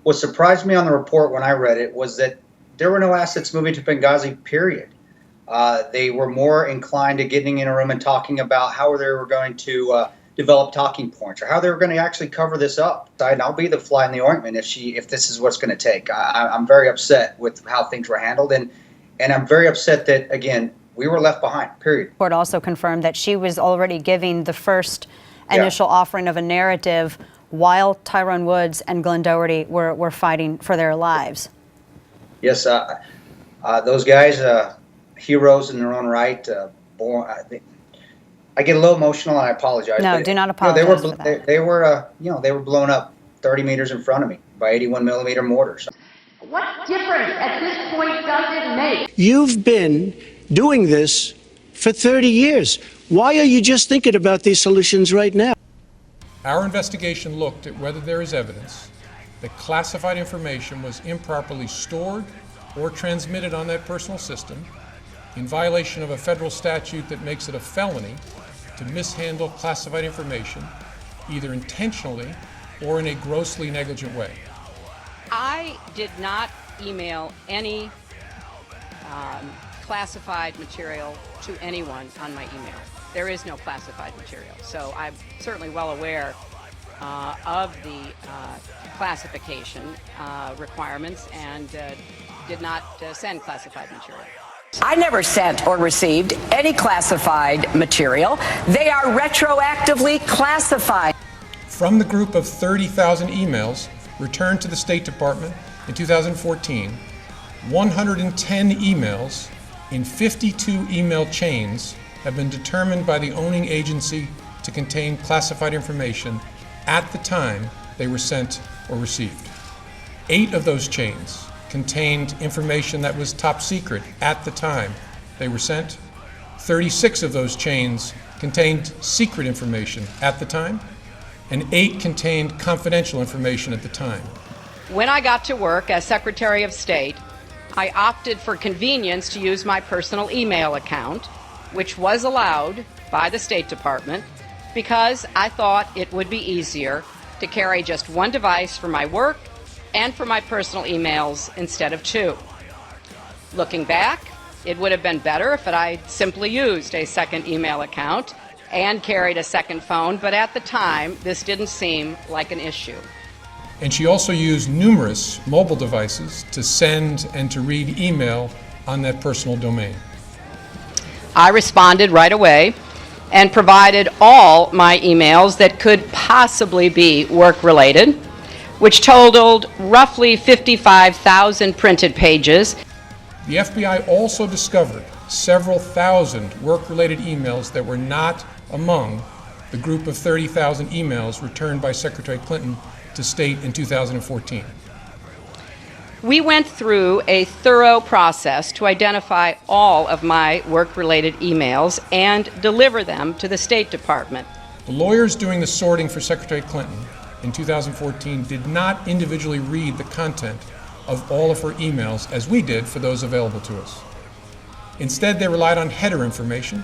What surprised me on the report when I read it was that there were no assets moving to Benghazi, period. They were more inclined to getting in a room and talking about how they were going to develop talking points or how they were going to actually cover this up. And I'll be the fly in the ointment if this is what's going to take. I'm very upset with how things were handled, and I'm very upset that, again, we were left behind, period. The court also confirmed that she was already giving the first initial offering of a narrative while Tyrone Woods and Glenn Doherty were fighting for their lives. Yes, those guys, heroes in their own right. I get a little emotional, and I apologize. No, do not apologize for that. They were blown up 30 meters in front of me by 81 millimeter mortars. What difference at this point does it make? You've been doing this for 30 years. Why are you just thinking about these solutions right now? Our investigation looked at whether there is evidence that classified information was improperly stored or transmitted on that personal system in violation of a federal statute that makes it a felony to mishandle classified information, either intentionally or in a grossly negligent way. I did not email any classified material to anyone on my email. There is no classified material, so I'm certainly well aware of the classification requirements and did not send classified material. I never sent or received any classified material. They are retroactively classified. From the group of 30,000 emails returned to the State Department in 2014, 110 emails in 52 email chains have been determined by the owning agency to contain classified information at the time they were sent or received. 8 of those chains contained information that was top secret at the time they were sent. 36 of those chains contained secret information at the time, and 8 contained confidential information at the time. When I got to work as Secretary of State, I opted for convenience to use my personal email account, which was allowed by the State Department, because I thought it would be easier to carry just one device for my work and for my personal emails instead of 2. Looking back, it would have been better if I simply used a second email account and carried a second phone, but at the time, this didn't seem like an issue. And she also used numerous mobile devices to send and to read email on that personal domain. I responded right away and provided all my emails that could possibly be work-related, which totaled roughly 55,000 printed pages. The FBI also discovered several thousand work-related emails that were not among the group of 30,000 emails returned by Secretary Clinton to State in 2014. We went through a thorough process to identify all of my work-related emails and deliver them to the State Department. The lawyers doing the sorting for Secretary Clinton in 2014 did not individually read the content of all of her emails as we did for those available to us. Instead, they relied on header information,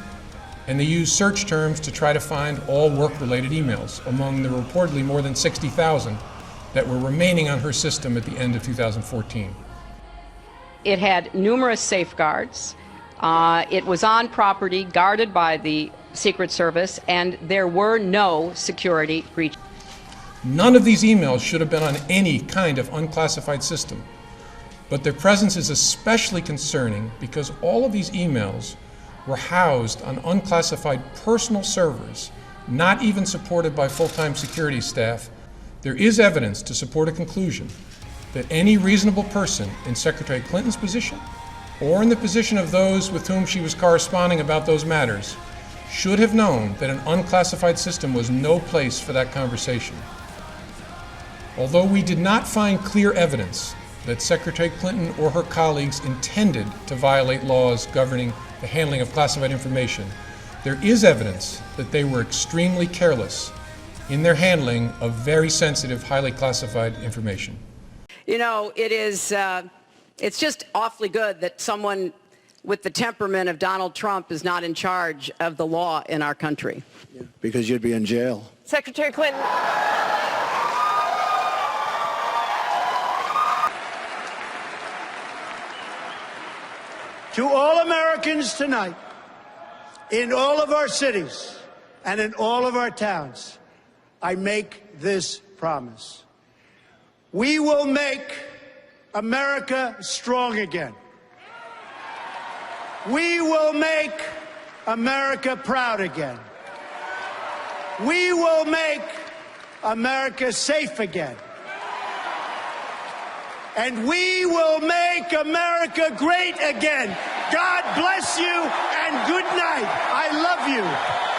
and they used search terms to try to find all work-related emails among the reportedly more than 60,000 that were remaining on her system at the end of 2014. It had numerous safeguards. It was on property guarded by the Secret Service, and there were no security breaches. None of these emails should have been on any kind of unclassified system, but their presence is especially concerning because all of these emails were housed on unclassified personal servers, not even supported by full-time security staff. There is evidence to support a conclusion that any reasonable person in Secretary Clinton's position or in the position of those with whom she was corresponding about those matters should have known that an unclassified system was no place for that conversation. Although we did not find clear evidence that Secretary Clinton or her colleagues intended to violate laws governing the handling of classified information, there is evidence that they were extremely careless in their handling of very sensitive, highly classified information. You know, it's just awfully good that someone with the temperament of Donald Trump is not in charge of the law in our country. Yeah, because you'd be in jail. Secretary Clinton. To all Americans tonight, in all of our cities and in all of our towns, I make this promise. We will make America strong again. We will make America proud again. We will make America safe again. And we will make America great again. God bless you and good night. I love you.